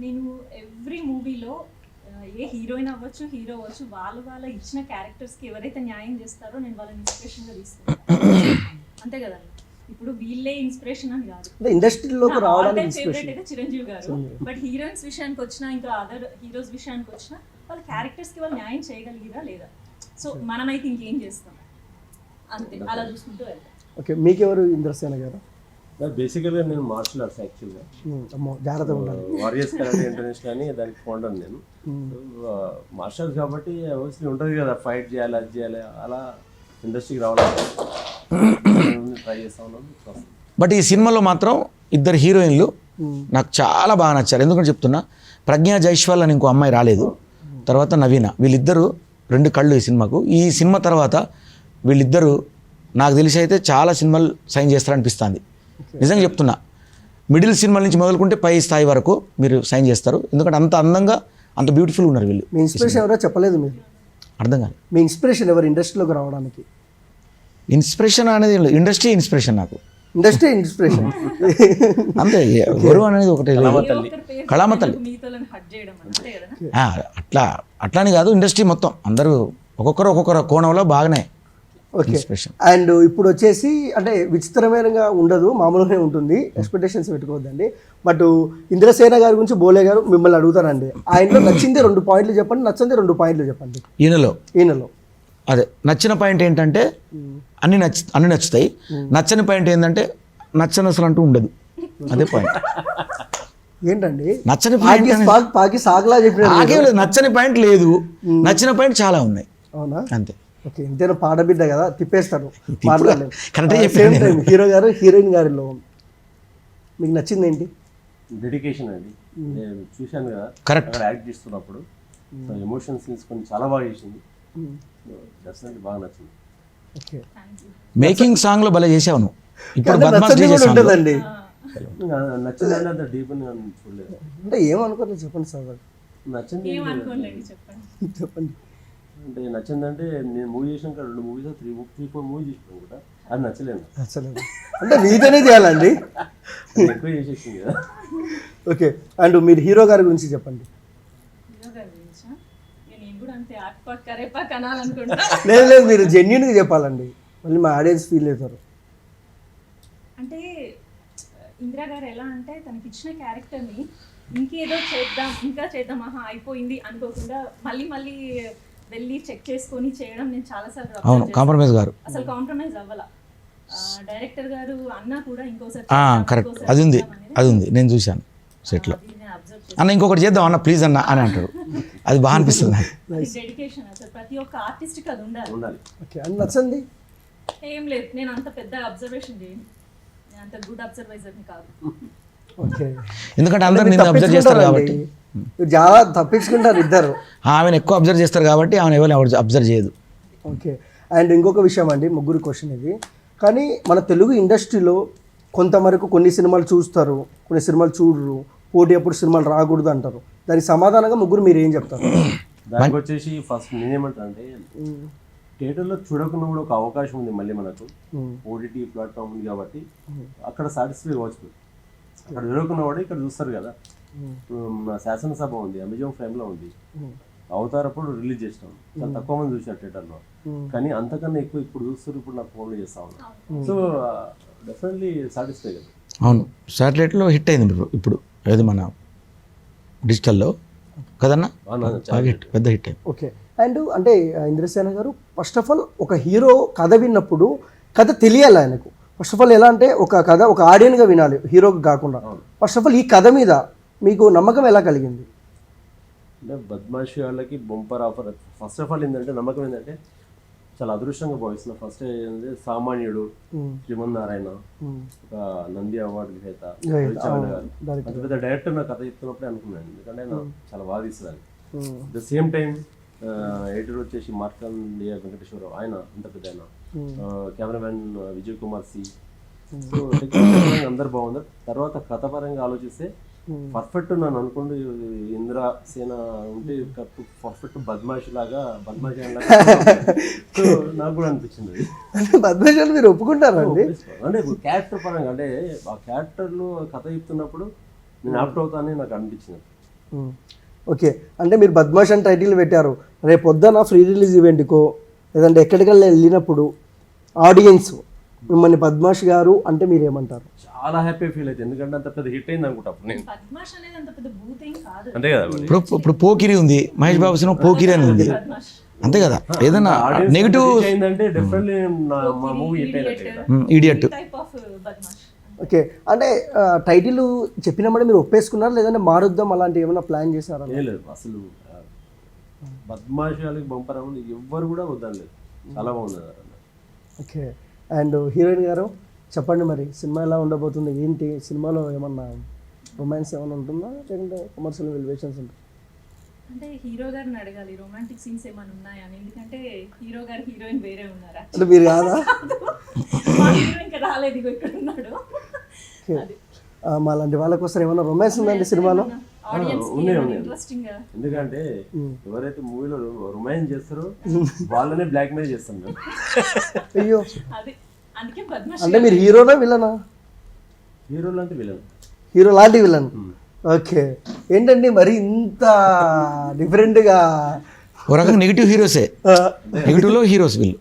నేను ఎవ్రీ మూవీలో ఏ హీరోయిన్ అవ్వచ్చు హీరో అవ్వచ్చు, వాళ్ళ ఇచ్చిన క్యారెక్టర్స్కి ఎవరైతే న్యాయం చేస్తారో నేను వాళ్ళని ఇన్స్పిరేషన్గా తీసుకుంటాను. అంతే కదండి, ఇప్పుడు వీళ్ళే ఇన్స్పిరేషన్ అని కాదు, అంటే ఇండస్ట్రీలోకి రావడానికి ఇన్స్పిరేషన్ అయితే చిరంజీవి గారు. బట్ హీరోయిన్స్ విషయానికి వచ్చినా, ఇంకా అదర్ హీరోస్ విషయానికి వచ్చినా, వాళ్ళ క్యారెక్టర్స్కి వాళ్ళు న్యాయం చేయగలిగిరా లేదా, సో మనమైతే ఇంకేం చేస్తాం, అంతే, అలా చూసుకుంటూ వెళ్తాం. ఓకే మీకెవరు ఇంద్రసేన గారు? బేసికల్గా నేను మార్షల్ ఆర్ట్స్ యాక్చువల్గా, జాగ్రత్తగా ఉండాలి, వారియర్స్ కరాటే ఇంటర్నేషనల్ అని దానికి ఫౌండర్ నేను. మార్షల్ ఆర్ట్స్ కాబట్టి ఆబ్వియస్లీ ఉంటుంది కదా, ఫైట్ చేయాలి, అది చేయాలి, అలా ఇండస్ట్రీకి రావాలి ట్రై చేస్తా ఉన్నాను. బట్ ఈ సినిమాలో మాత్రం 2 హీరోయిన్లు నాకు చాలా బాగా నచ్చారు. ఎందుకంటే చెప్తున్నా, ప్రజ్ఞా జైస్వాల్ అని ఇంకో అమ్మాయి రాలేదు, తర్వాత నవీన, వీళ్ళిద్దరూ 2 కళ్ళు ఈ సినిమాకు. ఈ సినిమా తర్వాత వీళ్ళిద్దరూ నాకు తెలిసి అయితే చాలా సినిమాలు సైన్ చేస్తారనిపిస్తుంది. నిజంగా చెప్తున్నా, మిడిల్ సినిమాల నుంచి మొదలుకుంటే పై స్థాయి వరకు మీరు సైన్ చేస్తారు. ఎందుకంటే అంత అందంగా, అంత బ్యూటిఫుల్ ఉన్నారు వీళ్ళు. మీ ఇన్స్పిరేషన్ ఎవరో చెప్పలేదు మీరు? అర్థం కాదు. మీ ఇన్స్పిరేషన్ ఎవరు ఇండస్ట్రీలోకి రావడానికి? ఇన్స్పిరేషన్ అనేది ఇండస్ట్రీ ఇన్స్పిరేషన్, నాకు ఇండస్ట్రీ ఇన్స్పిరేషన్ అంతే. ఎవరు అనేది ఒకటి, కళామ తల్లి. అట్లాని కాదు, ఇండస్ట్రీ మొత్తం అందరూ ఒక్కొక్కరు కోణంలో బాగానే. ఓకే అండ్ ఇప్పుడు వచ్చేసి అంటే విచిత్రమైనగా ఉండదు, మామూలుగానే ఉంటుంది, ఎక్స్పెక్టేషన్స్ పెట్టుకోవద్దండి. బట్ ఇంద్రసేన గారి గురించి బోలే గారు మిమ్మల్ని అడుగుతారండి, ఆయనలో నచ్చింది 2 పాయింట్లు చెప్పండి, నచ్చింది 2 పాయింట్లు చెప్పండి. ఈయనలో అదే నచ్చిన పాయింట్ ఏంటంటే అన్ని నచ్చుతాయి, నచ్చని పాయింట్ ఏంటంటే నచ్చని అసలు అంటూ ఉండదు, అదే పాయింట్. ఏంటండి నచ్చని పాయింట్? పాకి సాగలా చెప్పిన నచ్చని పాయింట్ లేదు, నచ్చిన పాయింట్ చాలా ఉన్నాయి. అవునా? అంతే. ఓకే ఇంతేనా, పాడబిడ్డ కదా, తిప్పేస్తాను. కరెక్ట్. హీరో గారు హీరోయిన్ గారిలో మీకు నచ్చింది ఏంటి? డెడికేషన్ అండి, నేను చూశాను కదా కరెక్ట్ యాక్ట్ చేస్తున్నప్పుడు, ఎమోషన్స్ తీసుకొని చాలా బాగా చేసింది, డెఫినెట్లీ బాగా నచ్చింది. ఓకే మేకింగ్ సాంగ్ లో భలే చేసావు నువ్వు. ఇప్పుడు ఉంటుందండి, నచ్చిందండి, అంత డీప్ అని చూడలేదు. అంటే ఏమనుకోలేదు చెప్పండి సార్. నచ్చింది చెప్పండి. అంటే నచ్చిందంటే నేను మూవీ చేసినాక 2 మూవీస్ 3-4 మూవీ చేసినాను కూడా అది నచ్చలేదు అసలు అంటే మీతోనే చేయాలండి. అది ఎక్కువ చేసేసింది కదా. ఓకే, అండ్ మీరు హీరో గారి గురించి చెప్పండి. హీరో గారి గురించా? నేను కూడా అంతే ఆట్పాక్ కరేపాక్ అనాలనుకుంటా. లేదు లేదు, మీరు జెన్యున్గా చెప్పాలండి, మళ్ళీ మా ఆడియన్స్ ఫీల్ అవుతారు. అంటే ఇందిరా గారు ఎలా అంటే తనకి ఇచ్చిన క్యారెక్టర్ని ఇంకేదో చేద్దాం ఇంకా చేద్దాం అయిపోయింది అనుకోకుండా మళ్ళీ మళ్ళీ వెళ్ళి చెక్ చేసుకొని చేయడం నేను చాలాసార్లు అవును, observe చేశాను. కాంప్రమైజ్ గారు. అసలు కాంప్రమైజ్ అవ్వాల. డైరెక్టర్ గారు అన్నా కూడా ఇంకోసారి కరెక్ట్, ఇంకోసారి అది ఉంది, చేద్దాం అనేది అది ఉంది, నేను చూశాను సెట్లో. అది నేను observe చేశాను. అన్న ఇంకొకటి చేద్దాం అన్న ప్లీజ్ అన్న అని అంటారు, అది బాగా అనిపిస్తుంది నాకు. అది డెడికేషన్ అసలు ప్రతి ఒక్క ఆర్టిస్ట్కి అది ఉండాలి. ఉండాలి. ఓకే, అండ్ నచ్చండి. ఏం లేదు, నేను అంత పెద్ద అబ్జర్వేషన్ చేయను, నేను అంత గుడ్ అబ్జర్వైజర్ని కాదు. ఓకే, ఎందుకంటే అందరు నిన్ను అబ్జర్వ్ చేస్తారు కాబట్టి. మీరు చాలా తప్పించుకుంటారు ఇద్దరు. ఆమెను ఎక్కువ అబ్జర్వ్ చేస్తారు కాబట్టి ఆమెను ఎవరు అబ్జర్వ్ చేయదు. ఓకే, అండ్ ఇంకొక విషయం అండి, ముగ్గురు క్వశ్చన్ ఇది. కానీ మన తెలుగు ఇండస్ట్రీలో కొంతవరకు కొన్ని సినిమాలు చూస్తారు, కొన్ని సినిమాలు చూడరు, పోటీ అప్పుడు సినిమాలు రాకూడదు అంటారు. దానికి సమాధానంగా ముగ్గురు మీరు ఏం చెప్తారు? దానికి వచ్చేసి ఫస్ట్ నేనేమంటా అంటే థియేటర్లో చూడకుండా కూడా ఒక అవకాశం ఉంది మళ్ళీ మనకు. ఓటీటీ ప్లాట్ఫామ్ ఉంది కాబట్టి అక్కడ సాటిస్ఫై అవ్వచ్చు. అక్కడ చూడకుండా కూడా ఇక్కడ చూస్తారు కదా. ఇప్పుడు మన శాసనసభ ఉంది, అమెజాన్ ప్రైమ్లో ఉంది, అవతార్ అప్పుడు రిలీజ్ చేసినాం, చాలా తక్కువ మంది చూసారు థియేటర్లో. కానీ అంతకన్నా ఎక్కువ ఇప్పుడు చూస్తారు, ఇప్పుడు నాకు ఫోన్లో చేస్తా ఉన్నా. సో డెఫినెట్లీ సాటిస్ఫై కదా. అవును, శాటిలైట్లో హిట్ అయింది ఇప్పుడు, ఏది మన డిజిటల్లో కదన్నా, బాగా హిట్, పెద్ద హిట్ అయింది. ఓకే, అండ్ అంటే ఇంద్రసేన గారు ఫస్ట్ ఆఫ్ ఆల్ ఒక హీరో కథ విన్నప్పుడు కథ తెలియాలి ఆయనకు. ఫస్ట్ ఆఫ్ ఆల్ ఎలా అంటే ఒక కథ ఒక ఆడియన్గా వినాలి, హీరోకి కాకుండా. ఫస్ట్ ఆఫ్ ఆల్ ఈ కథ మీద మీకు నమ్మకం ఎలా కలిగింది? అంటే బద్మాషి వాళ్ళకి bumper offer. First of all ఏంటంటే నమ్మకం ఏంటంటే చాలా అదృష్టంగా భావిస్తున్నా. ఫస్ట్ ఏంటంటే సామాన్యుడు, శ్రీమన్నారాయణ, ఒక నంది అవార్డు విజేత రవిచంద్ర గారు, అంత పెద్ద డైరెక్టర్ నా కథ చెప్తున్నప్పుడే అనుకున్నాను, ఎందుకంటే ఆయన చాలా బాగా తీస్తుంది. At the same time editor వచ్చేసి మార్కండేయ వెంకటేశ్వరరావు, ఆయన అంత పెద్ద ఆయన, cameraman Vijay Kumar C. So technical అందరు బాగుంది. తర్వాత కథ పరంగా ఆలోచిస్తే పర్ఫెక్ట్ నన్ను అనుకుంటూ ఇందిరా సేన ఉంటే పర్ఫెక్ట్ బద్మాషి లాగా సో నాకు కూడా అనిపించింది అది. అంటే బద్మాషాలు మీరు ఒప్పుకుంటారండి? అంటే క్యారెక్టర్ పరంగా, అంటే ఆ క్యారెక్టర్లు కథ చెప్తున్నప్పుడు నేను యాప్ట్ అవుతానని నాకు అనిపించింది. ఓకే, అంటే మీరు బద్మాష్ అని టైటిల్ పెట్టారు. రేపు పొద్దున ఫ్రీ రిలీజ్ ఈవెంట్కో లేదంటే ఎక్కడికల్లా వెళ్ళినప్పుడు ఆడియన్స్ మిమ్మల్ని బద్మాష్ గారు అంటే మీరు ఏమంటారు? చాలా హ్యాపీ ఫీల్ అవుతుంది, ఎందుకంటే అంత పెద్ద హిట్ అయింది అనుకుంటా అప్పుడు నేను. బద్మాష్ అనేది అంత పెద్ద భూత్ ఏం కాదు. అంతే కదా. ఇప్పుడు పోకిరి ఉంది, మహేష్ బాబు సినిమా పోకిరి అని ఉంది, బద్మాష్ అంతే కదా. ఏదైనా నెగిటివ్ అయిందంటే డెఫినెట్లీ మా మూవీ హిట్ అయినట్టే కదా. Idiot. Type of Badmash. Okay, అంటే టైటిల్ చెప్పినప్పుడు మీరు ఒప్పేసుకున్నారా లేదంటే మారుద్దాం అలాంటి ఏమైనా ప్లాన్ చేశారా? ఏం లేదు, అసలు బద్మాషాలకి బంపర్ ఉంది, ఎవ్వరు కూడా వద్దలేదు, చాలా బాగుంది. ఓకే, అండ్ హీరోయిన్ గారు చెప్పండి, మరి సినిమా ఎలా ఉండబోతుంది ఏంటి? సినిమాలో ఏమన్నా రొమాన్స్ ఏమైనా ఉంటుందా లేదంటే కమర్షియల్ వెలివేషన్స్ ఉంటాయి? అంటే హీరో గారిని అడగాలి రొమాంటిక్ సీన్స్ ఏమైనా ఉన్నాయా అని, ఎందుకంటే హీరో గారు హీరోయిన్ వేరే ఉన్నారు. అంటే మీరు కాదా? మా హీరో ఇంకా రాలేదు, ఇగో ఇక్కడ ఉన్నాడు. అది మా లాంటి వాళ్ళ కోసం ఏమైనా రొమాన్స్ ఉందండి సినిమాలో? ఆడియన్స్ ఇంట్రెస్టింగ్ గా. ఎందుకంటే ఎవరైతే మూవీలో రొమాన్స్ చేస్తారో వాళ్ళనే బ్లాక్ మెయిల్ చేస్తాం మేము. అయ్యో, అది అందుకే బద్మాష్. అంటే మీరు హీరోనా విలనా? హీరో లాంటి విలన్. హీరో లాంటి విలన్. ఓకే, ఏంటండి మరి ఇంత డిఫరెంట్గా? ఒక రకంగా నెగిటివ్ హీరోసే, నెగిటివ్లో హీరోస్ వీళ్ళు.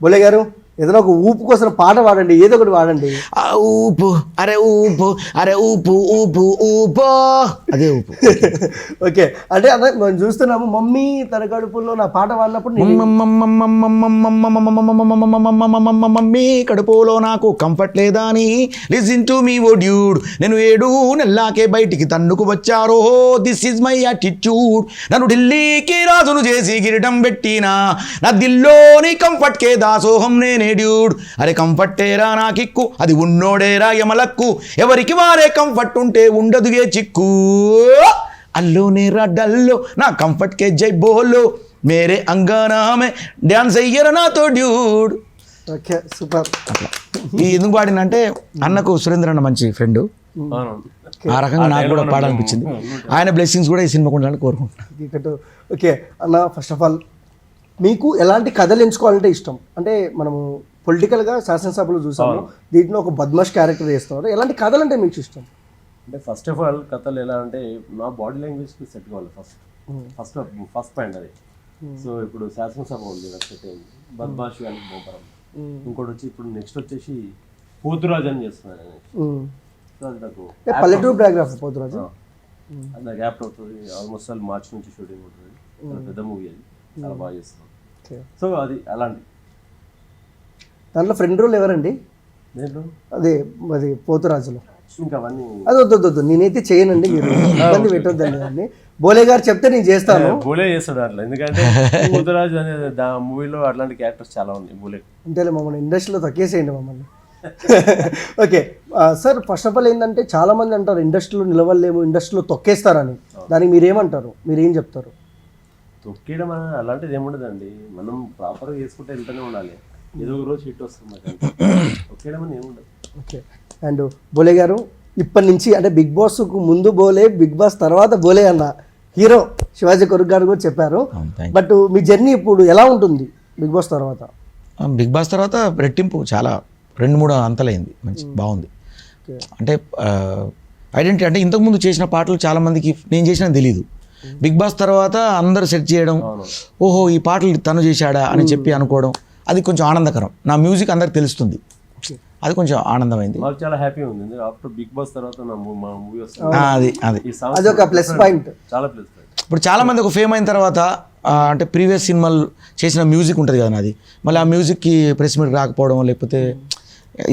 బోలే గారు ఏదైనా ఒక ఊపు కోసం పాట పాడండి, ఏదో ఒకటి పాడండి. ఆ ఊపు, అరే ఊపు, అరే ఊపు ఊపు ఊపో, అదే ఊపు. ఓకే, అంటే అదే మనం చూస్తున్నాము, మమ్మీ తన కడుపులో నా పాట పాడినప్పుడు మమ్మీ కడుపులో నాకు కంఫర్ట్ లేదా అని listen to me oh dude, నేను 7 నెలలాకే బయటికి తన్నుకు వచ్చారో, దిస్ ఈజ్ మై యాటిట్యూడ్, నన్ను ఢిల్లీకి రాజును చేసి గిరిటం పెట్టినా, నా దిల్లోని కంఫర్ట్ కే దాసోహం నేనే డ్యూడ్, అరే కంఫర్టేరా నా కిక్కు, అది ఉన్నోడేరా యమలక్కు, ఎవరికి వారే కంఫర్ట్ ఉంటే ఉండదు ఏ చిక్కు, అల్లోనే రా డల్లో నా కంఫర్ట్ కే జై బోలో, మేరే అంగానా మే డాన్స్ అయ్యరా నాతో డ్యూడ్. Okay, super. ఈ ఎందుకు పాడినంటే అన్నకు సురేంద్ర అన్న మంచి ఫ్రెండ్, అవును. ఆ రకంగా నాకు కూడా పాడాలనిపించింది. ఆయన బ్లెస్సింగ్స్ కూడా ఈ సినిమాకు ఉండాలని కోరుకుంటున్నాను. ఇక్కడ ఓకే అన్న, ఫస్ట్ ఆఫ్ ఆల్ మీకు ఎలాంటి కథలు ఎంచుకోవాలంటే ఇష్టం? అంటే మనము పొలిటికల్గా శాసనసభలో చూసాము, దీంట్లో ఒక బద్మాష్ క్యారెక్టర్ చేస్తున్నారు. ఎలాంటి కథలు అంటే మీకు ఇష్టం? అంటే ఫస్ట్ ఆఫ్ ఆల్ కథలు ఎలా అంటే నా బాడీ లాంగ్వేజ్కి సెట్ కావాలి ఫస్ట్ పాయింట్ అది. సో ఇప్పుడు శాసనసభ ఉంది, నాకు సెట్ అయింది. బద్మాష్ కానీ బొంపరం. ఇంకోటి వచ్చి ఇప్పుడు నెక్స్ట్ వచ్చేసి పోతురాజు అని చేస్తున్నాను నేను. సో అది నాకు పల్లెటూరు బ్యాక్గ్రౌండ్ పోతురాజు, అది నాకు యాప్ట్ అవుతుంది. ఆల్మోస్ట్ ఆల్ మార్చ్ నుంచి షూటింగ్ ఉంటుంది. చాలా పెద్ద మూవీ అది, చాలా బాగా చేస్తున్నాను. సో అది అలాంటి. దాంట్లో ఫ్రెండ్ రోల్ ఎవరండి? దేంట్లో అదే అది పోతురాజులో. ఇంకా అవన్నీ అది వద్దు, నేనైతే చేయనండి, మీరు ఇబ్బంది పెట్టొద్దండి అని. బోలే గారు చెప్తే నేను చేస్తాను. బోలే చేస్తాడు అట్లా, ఎందుకంటే పోతురాజు అనే మూవీలో అట్లాంటి క్యారెక్టర్స్ చాలా ఉన్నాయి. బోలే అంతేలే, మమ్మల్ని ఇండస్ట్రీలో తక్కేసేయండి మమ్మల్ని. Okay sir, first of all ఏంటంటే చాలా మంది అంటారు ఇండస్ట్రీలో నిలవలేము, ఇండస్ట్రీలో తొక్కేస్తారని. దానికి మీరేమంటారు? మీరేం చెప్తారు? తొక్కేయడం అలాంటిది ఏముండదండి, మనం ప్రాపర్గా చేసుకుంటే వెళ్తూనే ఉండాలి. ఏదో ఒక రోజు హిట్ వస్తుంది మాకు, తొక్కేయడం అని ఏముండదు. ఓకే. అండ్ బోలే గారు, ఇప్పటి నుంచి అంటే బిగ్ బాస్కు ముందు బోలే, బిగ్ బాస్ తర్వాత బోలే అన్న హీరో శివాజీ కొరుగ్ గారు కూడా చెప్పారు. బట్ మీ జర్నీ ఇప్పుడు ఎలా ఉంటుంది బిగ్ బాస్ తర్వాత? బిగ్ బాస్ తర్వాత రెట్టింపు చాలా 2-3 అంతలైంది, మంచి బాగుంది. అంటే ఐడెంటిటీ అంటే ఇంతకుముందు చేసిన పాటలు చాలామందికి నేను చేసినా తెలీదు. బిగ్ బాస్ తర్వాత అందరూ సెట్ చేయడం, ఓహో ఈ పాటలు తను చేశాడా అని చెప్పి అనుకోవడం, అది కొంచెం ఆనందకరం. నా మ్యూజిక్ అందరికి తెలుస్తుంది, అది కొంచెం ఆనందమైంది. మాకు చాలా హ్యాపీ ఉంది. ఆఫ్టర్ బిగ్ బాస్ తర్వాత మా మూవీ వస్తుంది, అది ఒక ప్లస్ పాయింట్, చాలా ప్లస్ పాయింట్. ఇప్పుడు చాలామంది ఒక ఫేమ్ అయిన తర్వాత అంటే ప్రీవియస్ సినిమాలు చేసిన మ్యూజిక్ ఉంటుంది కదా నాది, మళ్ళీ ఆ మ్యూజిక్కి ప్రెస్ మీట్ రాకపోవడం లేకపోతే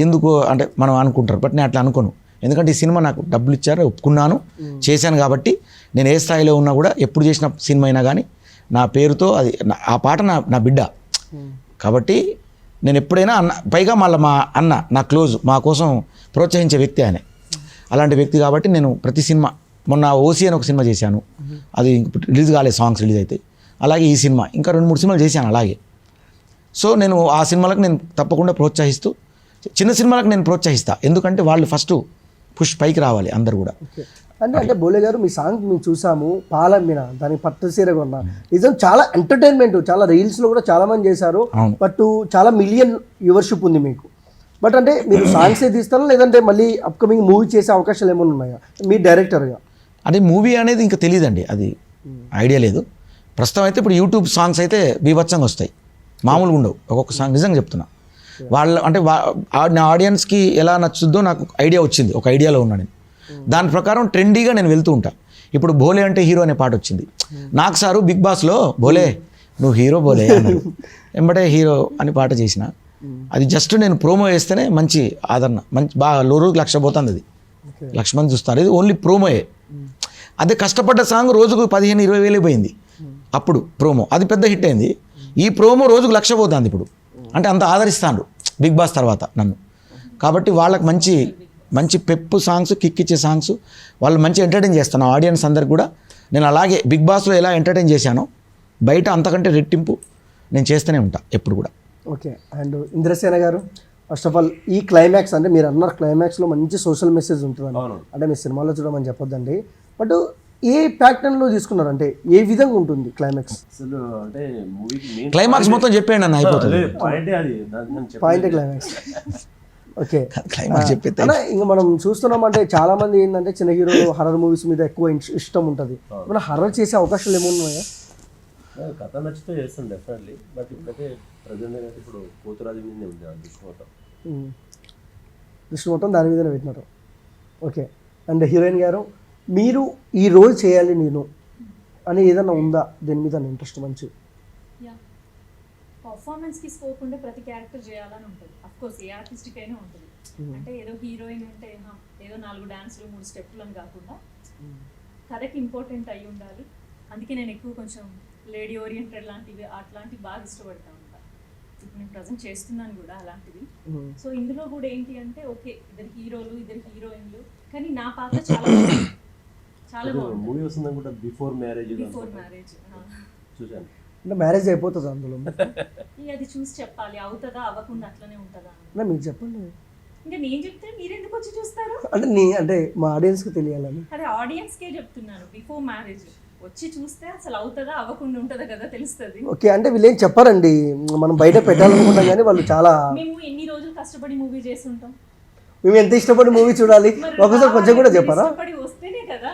ఎందుకు అంటే మనం అనుకుంటారు. బట్ నేను అట్లా అనుకోను, ఎందుకంటే ఈ సినిమా నాకు డబ్బులు ఇచ్చారు, ఒప్పుకున్నాను, చేశాను. కాబట్టి నేను ఏ స్థాయిలో ఉన్నా కూడా ఎప్పుడు చేసిన సినిమా అయినా కానీ నా పేరుతో అది ఆ పాట నా బిడ్డ కాబట్టి నేను ఎప్పుడైనా అన్న, పైగా మళ్ళీ మా అన్న నా క్లోజ్, మా కోసం ప్రోత్సహించే వ్యక్తి ఆయన, అలాంటి వ్యక్తి. కాబట్టి నేను ప్రతి సినిమా, మొన్న ఓసీ అని ఒక సినిమా చేశాను, అది రిలీజ్ కాలేదు, సాంగ్స్ రిలీజ్ అయితే. అలాగే ఈ సినిమా ఇంకా 2-3 సినిమాలు చేశాను అలాగే. సో నేను ఆ సినిమాలకు నేను తప్పకుండా ప్రోత్సహిస్తూ, చిన్న సినిమాలకు నేను ప్రోత్సహిస్తా, ఎందుకంటే వాళ్ళు ఫస్ట్ పుష్ పైకి రావాలి అందరు కూడా. అంటే బోలే గారు, మీ సాంగ్ మేము చూసాము, పాలమ్మిన దానికి పట్టు సీర కొన్నా, నిజం చాలా ఎంటర్టైన్మెంట్, చాలా రీల్స్లో కూడా చాలా మంది చేశారు. బట్ చాలా మిలియన్ వ్యూవర్షిప్ ఉంది మీకు. బట్ అంటే మీరు సాంగ్సే తీస్తారా, లేదంటే మళ్ళీ అప్కమింగ్ మూవీ చేసే అవకాశాలు ఏమైనా ఉన్నాయా మీ డైరెక్టర్గా? అంటే మూవీ అనేది ఇంకా తెలియదండి, అది ఐడియా లేదు ప్రస్తుతం. అయితే ఇప్పుడు యూట్యూబ్ సాంగ్స్ అయితే బీభత్సంగా వస్తాయి, మామూలుగా ఉండవు. ఒక్కొక్క సాంగ్ నిజంగా చెప్తున్నా, వాళ్ళ అంటే నా ఆడియన్స్కి ఎలా నచ్చుద్దో నాకు ఐడియా వచ్చింది, ఒక ఐడియాలో ఉన్నా నేను. దాని ప్రకారం ట్రెండీగా నేను వెళ్తూ ఉంటా. ఇప్పుడు భోలే అంటే హీరో అనే పాట వచ్చింది నాకు, సారు బిగ్ బాస్లో భోలే నువ్వు హీరో భోలే అన్నారు, ఎంబటే హీరో అని పాట చేసిన. అది జస్ట్ నేను ప్రోమో వేస్తేనే మంచి ఆదరణ, మంచి బాగా రోజుకి 1,00,000 పోతుంది, అది 1,00,000 మంది చూస్తారు. ఇది ఓన్లీ ప్రోమోయే. అదే కష్టపడ్డ సాంగ్ రోజుకు 15-20 వేలు పోయింది అప్పుడు ప్రోమో, అది పెద్ద హిట్ అయింది. ఈ ప్రోమో రోజుకు 1,00,000 పోతుంది ఇప్పుడు, అంటే అంత ఆదరిస్తాను బిగ్ బాస్ తర్వాత నన్ను. కాబట్టి వాళ్ళకి మంచి పెప్పు సాంగ్స్, కిక్ ఇచ్చే సాంగ్స్, వాళ్ళు మంచి ఎంటర్టైన్ చేస్తాను ఆడియన్స్ అందరికి కూడా. నేను అలాగే బిగ్ బాస్లో ఎలా ఎంటర్టైన్ చేశానో బయట అంతకంటే రెట్టింపు నేను చేస్తూనే ఉంటా ఎప్పుడు కూడా. ఓకే. అండ్ ఇంద్రసేన గారు, ఫస్ట్ ఆఫ్ ఆల్ ఈ క్లైమాక్స్, అంటే మీరు అన్నారు క్లైమాక్స్లో మంచి సోషల్ మెసేజ్ ఉంటుందని, అంటే మీ సినిమాలో చూడమని చెప్పొద్దండి, బట్ ఏ ప్యాటర్న్లో తీసుకున్నారు, అంటే ఏ విధంగా ఉంటుంది క్లైమాక్స్? అసలు అంటే మూవీకి క్లైమాక్స్ మొత్తం చెప్పేయండి అన్న, అయిపోతుంది పాయింట్ క్లైమాక్స్. ఓకే. క్లైమాక్స్ చెప్పేది ఇంకా మనం చూస్తున్నాం, అంటే చాలా మంది ఏంటంటే చిన్న హీరోలు హర్రర్ మూవీస్ మీద ఎక్కువ ఇష్టం ఉంటుంది. మన హర్రర్ చేసే అవకాశాలు ఏమున్నాయా? కథ నచ్చితే చేస్తాను డెఫినెట్లీ. బట్ ఇప్పుడైతే ప్రజెంట్ ఇప్పుడు పోతురాజు మీదనే ఉంది దృష్టి మొత్తం దాని మీదనే పెట్టినారు. ఓకే. అండ్ హీరోయిన్ గారు, మీరు ఈ రోల్ చేయాలి నేను అని ఏదైనా ఉందా దీని మీద ఇంట్రెస్ట్? మంచి పర్ఫార్మెన్స్కి స్కోప్ ఉంటే ప్రతి క్యారెక్టర్ చేయాలని ఉంటుంది, అఫ్కోర్స్ ఏ ఆర్టిస్ట్కి అయినా ఉంటుంది. అంటే ఏదో హీరోయిన్ అంటే ఏదో 4 డాన్సులు 3 స్టెప్పులు అని కాకుండా కథకి ఇంపార్టెంట్ అయి ఉండాలి. అందుకే నేను ఎక్కువ కొంచెం లేడీ ఓరియంటెడ్ లాంటివి అట్లాంటివి బాగా ఇష్టపడతా ఉంటాను. ఇప్పుడు నేను ప్రజెంట్ చేస్తున్నాను కూడా అలాంటివి. సో ఇందులో కూడా ఏంటి అంటే ఓకే, ఇద్దరు హీరోలు, ఇద్దరు హీరోయిన్లు, కానీ నా పాత్ర చాలా బాగుంది. మూవీ వస్తుంది అనుకుంటా, బిఫోర్ మ్యారేజ్ చూసాను. అంటే మ్యారేజ్ అయిపోతుంది అందులో, అది చూసి చెప్పాలి, అవుతుందా అవ్వకుండా అట్లనే ఉంటుందా? మీరు చెప్పండి. ఇంకా నేను చెప్తే మీరు ఎందుకు వచ్చి చూస్తారు? అంటే మా ఆడియన్స్కి తెలియాలని. అదే ఆడియన్స్కే చెప్తున్నాను, బిఫోర్ మ్యారేజ్ వచ్చి చూస్తే అసలు అవుతుందా అవ్వకుండా ఉంటుందా కదా తెలుస్తుంది. ఓకే, అంటే వీళ్ళు ఏం చెప్పారండి, మనం బయట పెట్టాలనుకుంటాం కానీ వాళ్ళు చాలా, మేము ఎన్ని రోజులు కష్టపడి మూవీ చేస్తుంటాం, మేము ఎంత ఇష్టపడి మూవీ చూడాలి, ఒకసారి కొంచెం కూడా చెప్పారా? కష్టపడి వస్తేనే కదా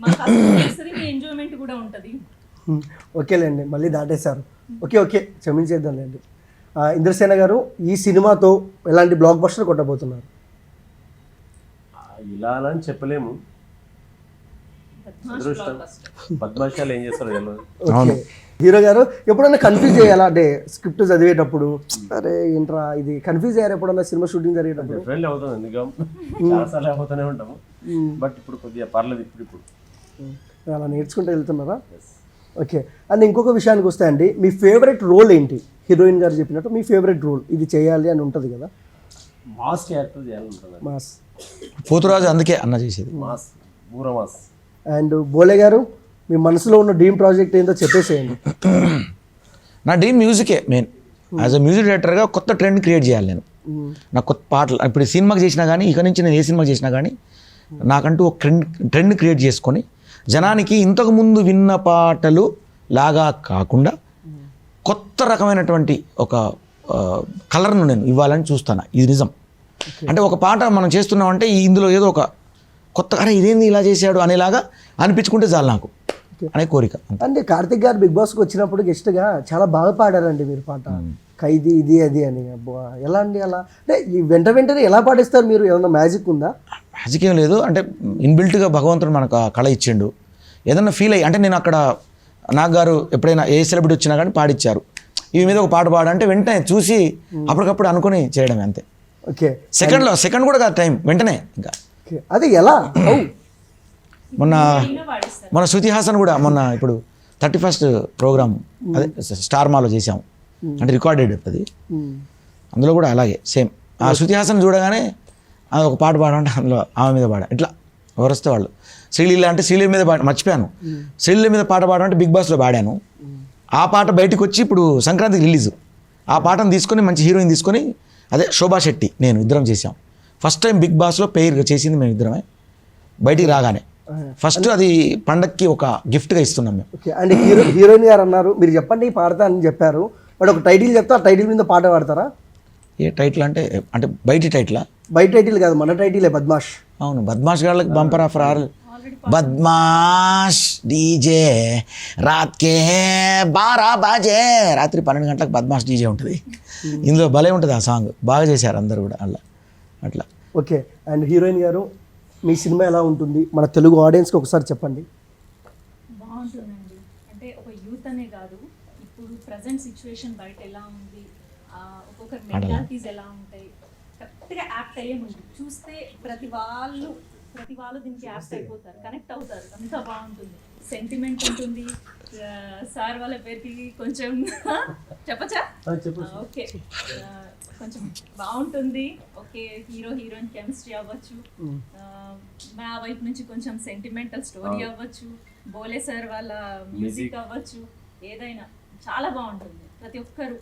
మా కష్టం తెలుస్తుంది, మీ ఎంజాయ్మెంట్ కూడా ఉంటుంది. ఓకేలేండి, మళ్ళీ దాటేశారు. ఓకే క్షమించేద్దాంలేండి. ఇంద్రసేన గారు, ఈ సినిమాతో ఎలాంటి బ్లాక్ బస్టర్ కొట్టబోతున్నారు? ఇలా అని చెప్పలేము, అదృష్టం. బద్మాషాలు ఏం చేస్తారు తెలియదు. ఓకే, హీరో గారు ఎప్పుడన్నా కన్ఫ్యూజ్ చేయాలా అంటే స్క్రిప్ట్ చదివేటప్పుడు, అరే ఏంట్రా ఇది, కన్ఫ్యూజ్ అయ్యారు ఎప్పుడన్నా సినిమా షూటింగ్ జరిగేటప్పుడు? డెఫినెట్లీ అవుతాం, ఎందుకంటే చాలాసార్లు అవుతూనే ఉంటాము. బట్ ఇప్పుడు కొద్దిగా పర్లేదు, ఇప్పుడు అలా నేర్చుకుంటూ వెళ్తున్నారా? ఓకే, అండ్ ఇంకొక విషయానికి వస్తే అండి, మీ ఫేవరెట్ రోల్ ఏంటి? హీరోయిన్ గారు చెప్పినట్టు మీ ఫేవరెట్ రోల్ ఇది చేయాలి అని ఉంటుంది కదా? మాస్ క్యారెక్టర్ చేయాలంటుంది. మాస్ పోతురాజు అందుకే అన్న చేసేది. మాస్, బూర మాస్. అండ్ బోలే గారు, మీ మనసులో ఉన్న డ్రీమ్ ప్రాజెక్ట్ ఏంటో చెప్పేసేయండి. నా డ్రీమ్ మ్యూజికే మెయిన్. యాజ్ అ మ్యూజిక్ డైరెక్టర్గా కొత్త ట్రెండ్ క్రియేట్ చేయాలి నేను. నా కొత్త పాటలు ఇప్పుడు సినిమాకి చేసినా కానీ, ఇక నుంచి నేను ఏ సినిమాకి చేసినా కానీ నాకంటూ ఒక ట్రెండ్ క్రియేట్ చేసుకొని జనానికి ఇంతకుముందు విన్న పాటలు లాగా కాకుండా కొత్త రకమైనటువంటి ఒక కలర్ను నేను ఇవ్వాలని చూస్తాను. ఇది నిజం. అంటే ఒక పాట మనం చేస్తున్నామంటే ఇందులో ఏదో ఒక కొత్త, అరే ఇదేంది ఇలా చేశాడు అనేలాగా అనిపించుకుంటే చాలు నాకు అనే కోరిక. అంటే కార్తిక్ గారు బిగ్ బాస్కి వచ్చినప్పుడు గెస్ట్గా చాలా బాగా పాడారండి మీరు పాట, ఖైదీ ఇది అది అని. ఎలా అండి అలా, అంటే ఈ వెంటనే ఎలా పాడిస్తారు మీరు? ఏమన్నా మ్యాజిక్ ఉందా? మ్యాజిక్ ఏం లేదు, అంటే ఇన్బిల్ట్గా భగవంతుడు మనకు ఆ కళ ఇచ్చిండు. ఏదన్నా ఫీల్ అయ్యి, అంటే నేను అక్కడ నాగ్ గారు ఎప్పుడైనా ఏ సెలబ్రిటీ వచ్చినా కానీ పాడిచ్చారు, ఇవి మీద ఒక పాట పాడంటే వెంటనే చూసి అప్పటికప్పుడు అనుకుని చేయడమే అంతే. ఓకే, సెకండ్ కూడా కాదు, టైం వెంటనే. ఇంకా అది ఎలా? మొన్న శృతి హాసన్ కూడా మొన్న ఇప్పుడు 31st ప్రోగ్రామ్ అదే స్టార్ మాలో చేసాము, అంటే రికార్డెడ్ అది. అందులో కూడా అలాగే సేమ్ ఆ శృతి హాసన్ చూడగానే అది ఒక పాట పాడంటే అందులో ఆమె మీద పాడా, ఇట్లా ఎవరొస్తే వాళ్ళు. శ్రీలీల అంటే శ్రీలీల మీద మర్చిపోయాను, శ్రీలీల మీద పాట పాడమంటే బిగ్ బాస్లో పాడాను. ఆ పాట బయటకు వచ్చి ఇప్పుడు సంక్రాంతికి రిలీజ్. ఆ పాటను తీసుకొని మంచి హీరోయిన్ తీసుకొని, అదే శోభా శెట్టి నేను ఇద్దరం చేసాం. ఫస్ట్ టైం బిగ్ బాస్లో పెయిర్గా చేసింది మేము ఇద్దరమే. బయటికి రాగానే ఫస్ట్ అది పండక్కి ఒక గిఫ్ట్గా ఇస్తున్నాం మేము. ఓకే, అండ్ హీరోయిన్ గారు అన్నారు, మీరు చెప్పండి పాడతా అని చెప్పారు, బట్ ఒక టైటిల్ చెప్తా, ఆ టైటిల్ మీద పాట పాడతారా? ఏ టైటిల్ అంటే బయటి టైటిలా? బయట టైటిల్ కాదు, మన టైటిలే, బద్మాష్. అవును, బద్మాష్ గాళ్ళకి బంపర్ ఆఫర్ ఆర్ బద్మాష్ డీజే రాత్కే 12 బాజే, రాత్రి 12 గంటలకు బద్మాష్ డీజే ఉంటుంది. ఇందులో భలే ఉంటుంది ఆ సాంగ్, బాగా చేశారు అందరు కూడా అట్లా. ఓకే, అండ్ హీరోయిన్ గారు, మీ సినిమా ఎలా ఉంటుంది మన తెలుగు ఆడియన్స్కి ఒకసారి చెప్పండి. బాగుంటుందండి, అంటే ఒక యూత్ అనే కాదు, ఇప్పుడు ప్రజెంట్ సిచ్యువేషన్ బయట ఎలా ఉంది, ఒక్కొక్కరి మెంటాలిటీస్ ఎలా ఉంటాయి, కరెక్ట్గా యాక్ట్ అయ్యే ముందు చూస్తే ప్రతి వాళ్ళు దీనికి యాక్ట్ అయిపోతారు, కనెక్ట్ అవుతారు, అంతా బాగుంటుంది. సెంటిమెంట్ ఉంటుంది. సార్ వాళ్ళ పేరుకి కొంచెం చెప్పచ్చా? ఓకే, కొంచెం బాగుంటుంది. ఓకే, హీరోయిన్ కెమిస్ట్రీ అవ్వచ్చు, మా వైపు నుంచి కొంచెం సెంటిమెంటల్ స్టోరీ అవ్వచ్చు, బోలే సార్ వాళ్ళ మ్యూజిక్ అవ్వచ్చు, ఏదైనా చాలా బాగుంటుంది. ప్రతి ఒక్కరు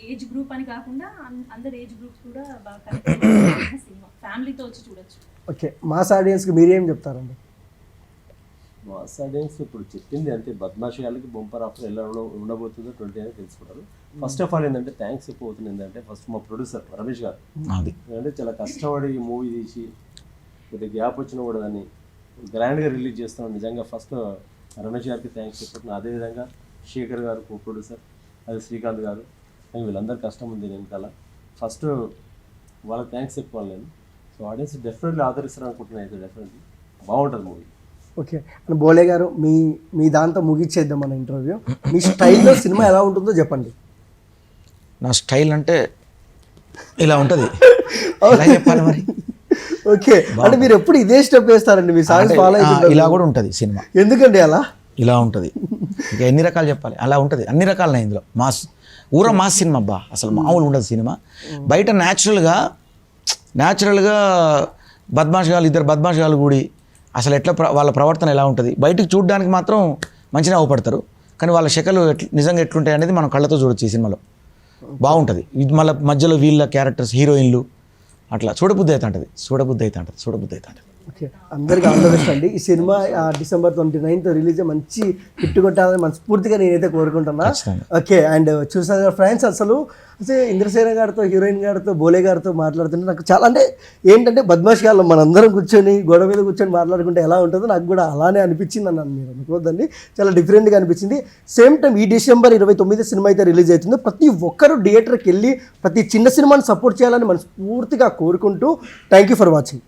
ఏజ్ గ్రూప్ అని కాకుండా అందరు ఏజ్ గ్రూప్స్ కూడా బాగా కనెక్ట్ అయిన సినిమా, ఫ్యామిలీతో వచ్చి చూడొచ్చు. ఓకే, మాస్ ఆడియన్స్కి మీరేం చెప్తారండి? మాస్ ఆడియన్స్ ఇప్పుడు చెప్పింది అంతే, బద్మాషి వాళ్ళకి బంపర్ ఆఫర్ ఎలా ఉండబోతుందో 20 అని తెలుసుకున్నారు. ఫస్ట్ ఆఫ్ ఆల్ ఏంటంటే థ్యాంక్స్ చెప్పబోతుంది ఏంటంటే, ఫస్ట్ మా ప్రొడ్యూసర్ రమేష్ గారు, అంటే చాలా కష్టపడి ఈ మూవీ తీసి కొద్దిగా గ్యాప్ వచ్చినా కూడా దాన్ని గ్రాండ్గా రిలీజ్ చేస్తాం. నిజంగా ఫస్ట్ రమేష్ గారికి థ్యాంక్స్ చెప్పడం. అదేవిధంగా శేఖర్ గారు కో ప్రొడ్యూసర్, అదే శ్రీకాంత్ గారు, వీళ్ళందరూ కష్టం ఉంది వెనకాల. ఫస్ట్ వాళ్ళకి థ్యాంక్స్ చెప్పుకోవాలి నేను. సో ఆడియన్స్ డెఫినెట్లీ ఆదరిస్తారు అనుకుంటున్నాను, అయితే డెఫినెట్లీ బాగుంటుంది మూవీ. ఓకే, అండ్ బోలే గారు, మీ దాంతో ముగిచ్చేద్దాం మన ఇంటర్వ్యూ. మీ స్టైల్లో సినిమా ఎలా ఉంటుందో చెప్పండి. నా స్టైల్ అంటే ఇలా ఉంటుంది, చెప్పాలి మరి. ఓకే, అంటే మీరు ఎప్పుడు ఇదే స్టెప్ వేస్తారండి, మీ సాంగ్స్ ఫాలో అయితే ఇలా కూడా ఉంటుంది సినిమా. ఎందుకండి అలా? ఇలా ఉంటుంది. ఇక ఎన్ని రకాలు చెప్పాలి, అలా ఉంటుంది, అన్ని రకాలనే. ఇందులో మాస్ మాస్ సినిమా అబ్బా, అసలు మామూలు ఉండదు సినిమా. బయట న్యాచురల్గా బద్మాష్ గాలు, ఇద్దరు బద్మాష్ గాలు కూడి అసలు ఎట్లా వాళ్ళ ప్రవర్తన ఎలా ఉంటుంది, బయటికి చూడడానికి మాత్రం మంచిగా అవపడతారు, కానీ వాళ్ళ శకలు నిజంగా ఎట్లుంటాయి అనేది మనం కళ్ళతో చూడొచ్చు ఈ సినిమాలో. బాగుంటుంది. ఇది మళ్ళీ మధ్యలో వీళ్ళ క్యారెక్టర్స్, హీరోయిన్లు అట్లా చూడబుద్ధి అవుతుంటుంది. ఓకే, అందరికీ ఆల్ ద బెస్ట్ అండి. ఈ సినిమా December 29th రిలీజ్ మంచి హిట్ కొట్టాలని మనస్ఫూర్తిగా నేనైతే కోరుకుంటున్నా. ఖచ్చితంగా. ఓకే, అండ్ చూసారు ఫ్రెండ్స్, అసలు ఇంద్రసేన గారితో, హీరోయిన్ గారితో, బోలే గారితో మాట్లాడుతుంటే నాకు చాలా అంటే ఏంటంటే బద్మాష్ గారు మనందరం కూర్చొని గొడవ మీద కూర్చొని మాట్లాడుకుంటే ఎలా ఉంటుందో నాకు కూడా అలానే అనిపించింది అన్నాను. మీరు అనుకోవద్దండి, చాలా డిఫరెంట్గా అనిపించింది. సేమ్ టైం ఈ December 29 సినిమా అయితే రిలీజ్ అవుతుంది. ప్రతి ఒక్కరూ థియేటర్కి వెళ్ళి ప్రతి చిన్న సినిమాని సపోర్ట్ చేయాలని మనస్ఫూర్తిగా కోరుకుంటూ థ్యాంక్ యూ ఫర్ వాచింగ్.